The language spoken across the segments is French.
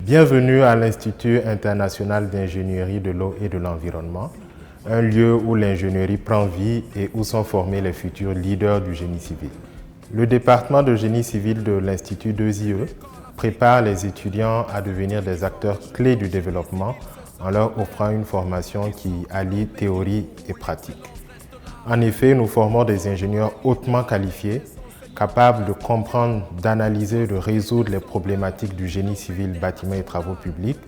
Bienvenue à l'Institut international d'ingénierie de l'eau et de l'environnement, un lieu où l'ingénierie prend vie et où sont formés les futurs leaders du génie civil. Le département de génie civil de l'Institut 2IE prépare les étudiants à devenir des acteurs clés du développement en leur offrant une formation qui allie théorie et pratique. En effet, nous formons des ingénieurs hautement qualifiés, capables de comprendre, d'analyser et de résoudre les problématiques du génie civil, bâtiments et travaux publics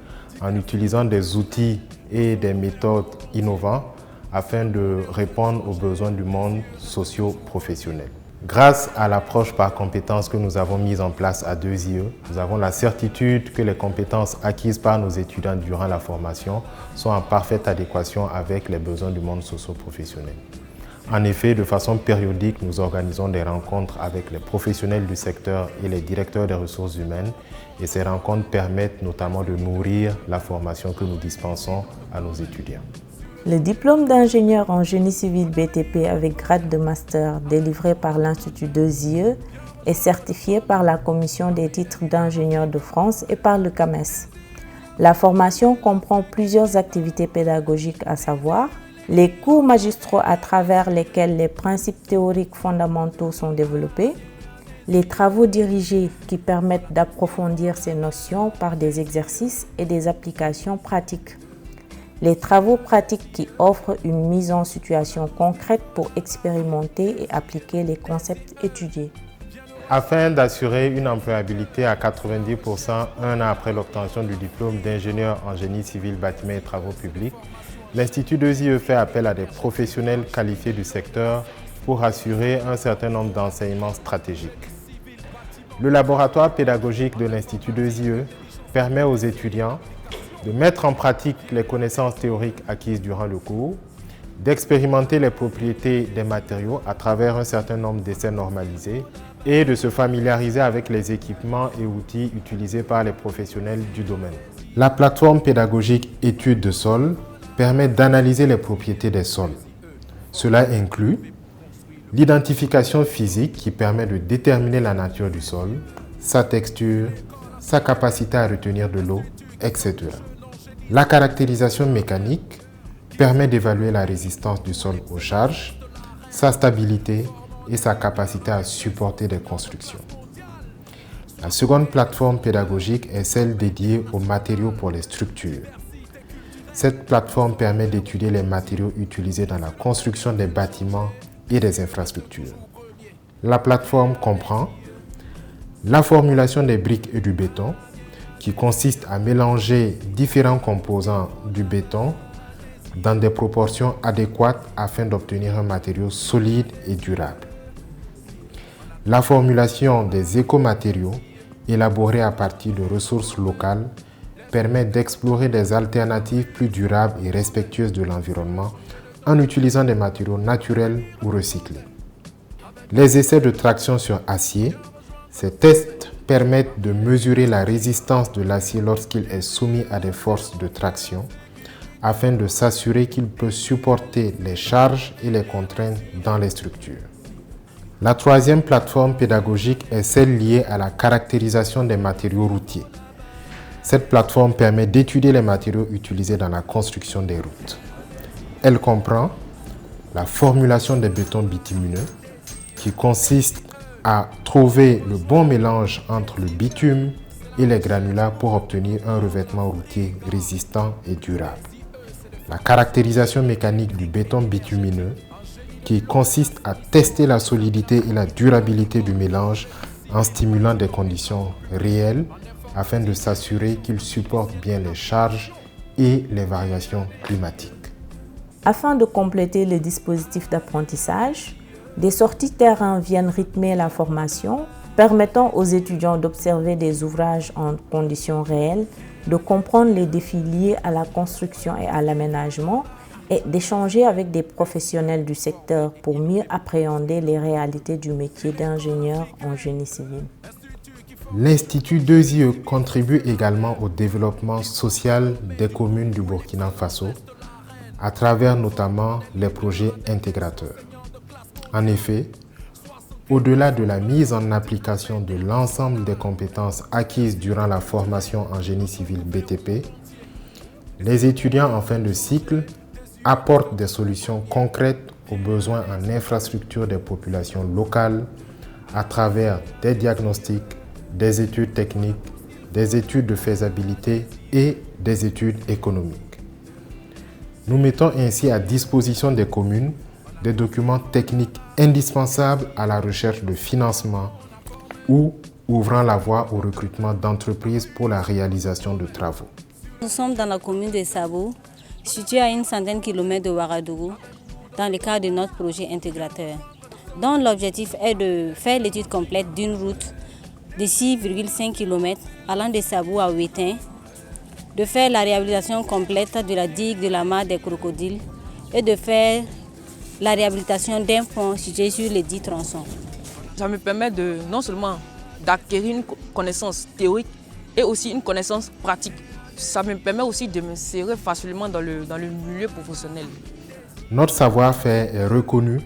en utilisant des outils et des méthodes innovants afin de répondre aux besoins du monde socio-professionnel. Grâce à l'approche par compétences que nous avons mise en place à 2IE, nous avons la certitude que les compétences acquises par nos étudiants durant la formation sont en parfaite adéquation avec les besoins du monde socio-professionnel. En effet, de façon périodique, nous organisons des rencontres avec les professionnels du secteur et les directeurs des ressources humaines et ces rencontres permettent notamment de nourrir la formation que nous dispensons à nos étudiants. Le diplôme d'ingénieur en génie civil BTP avec grade de master délivré par l'Institut 2IE est certifié par la Commission des titres d'ingénieur de France et par le CAMES. La formation comprend plusieurs activités pédagogiques à savoir les cours magistraux à travers lesquels les principes théoriques fondamentaux sont développés, les travaux dirigés qui permettent d'approfondir ces notions par des exercices et des applications pratiques, les travaux pratiques qui offrent une mise en situation concrète pour expérimenter et appliquer les concepts étudiés. Afin d'assurer une employabilité à 90% un an après l'obtention du diplôme d'ingénieur en génie civil, bâtiments et travaux publics, l'Institut 2IE fait appel à des professionnels qualifiés du secteur pour assurer un certain nombre d'enseignements stratégiques. Le laboratoire pédagogique de l'Institut 2IE permet aux étudiants de mettre en pratique les connaissances théoriques acquises durant le cours, d'expérimenter les propriétés des matériaux à travers un certain nombre d'essais normalisés et de se familiariser avec les équipements et outils utilisés par les professionnels du domaine. La plateforme pédagogique Études de sol permet d'analyser les propriétés des sols. Cela inclut l'identification physique qui permet de déterminer la nature du sol, sa texture, sa capacité à retenir de l'eau, etc. La caractérisation mécanique permet d'évaluer la résistance du sol aux charges, sa stabilité et sa capacité à supporter des constructions. La seconde plateforme pédagogique est celle dédiée aux matériaux pour les structures. Cette plateforme permet d'étudier les matériaux utilisés dans la construction des bâtiments et des infrastructures. La plateforme comprend la formulation des briques et du béton, qui consiste à mélanger différents composants du béton dans des proportions adéquates afin d'obtenir un matériau solide et durable. La formulation des écomatériaux, élaborés à partir de ressources locales, permet d'explorer des alternatives plus durables et respectueuses de l'environnement en utilisant des matériaux naturels ou recyclés. Les essais de traction sur acier, ces tests permettent de mesurer la résistance de l'acier lorsqu'il est soumis à des forces de traction afin de s'assurer qu'il peut supporter les charges et les contraintes dans les structures. La troisième plateforme pédagogique est celle liée à la caractérisation des matériaux routiers. Cette plateforme permet d'étudier les matériaux utilisés dans la construction des routes. Elle comprend la formulation des bétons bitumineux, qui consiste à trouver le bon mélange entre le bitume et les granulats pour obtenir un revêtement routier résistant et durable. La caractérisation mécanique du béton bitumineux, qui consiste à tester la solidité et la durabilité du mélange en stimulant des conditions réelles afin de s'assurer qu'il supporte bien les charges et les variations climatiques. Afin de compléter le dispositif d'apprentissage, des sorties terrain viennent rythmer la formation, permettant aux étudiants d'observer des ouvrages en conditions réelles, de comprendre les défis liés à la construction et à l'aménagement et d'échanger avec des professionnels du secteur pour mieux appréhender les réalités du métier d'ingénieur en génie civil. L'Institut 2IE contribue également au développement social des communes du Burkina Faso à travers notamment les projets intégrateurs. En effet, Au-delà de la mise en application de l'ensemble des compétences acquises durant la formation en génie civil BTP, les étudiants en fin de cycle apportent des solutions concrètes aux besoins en infrastructure des populations locales à travers des diagnostics, des études techniques, des études de faisabilité et des études économiques. Nous mettons ainsi à disposition des communes des documents techniques indispensables à la recherche de financement ou ouvrant la voie au recrutement d'entreprises pour la réalisation de travaux. Nous sommes dans la commune de Sabo, située à une centaine de kilomètres de Ouagadougou, dans le cadre de notre projet intégrateur, dont l'objectif est de faire l'étude complète d'une route de 6,5 km allant de Sabo à Ouétin, de faire la réhabilitation complète de la digue de la mare des crocodiles et de faire la réhabilitation d'un pont situé sur les 10 tronçons. Ça me permet non seulement d'acquérir une connaissance théorique et aussi une connaissance pratique. Ça me permet aussi de m'insérer facilement dans le milieu professionnel. Notre savoir-faire est reconnu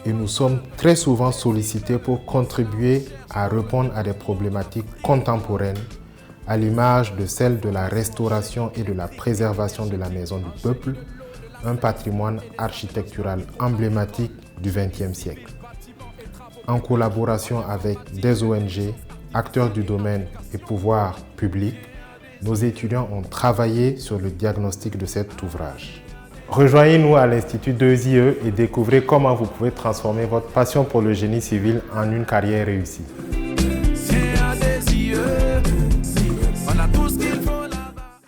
et nous sommes très souvent sollicités pour contribuer à répondre à des problématiques contemporaines, à l'image de celle de la restauration et de la préservation de la maison du peuple, un patrimoine architectural emblématique du XXe siècle. En collaboration avec des ONG, acteurs du domaine et pouvoirs publics, nos étudiants ont travaillé sur le diagnostic de cet ouvrage. Rejoignez-nous à l'Institut 2IE et découvrez comment vous pouvez transformer votre passion pour le génie civil en une carrière réussie.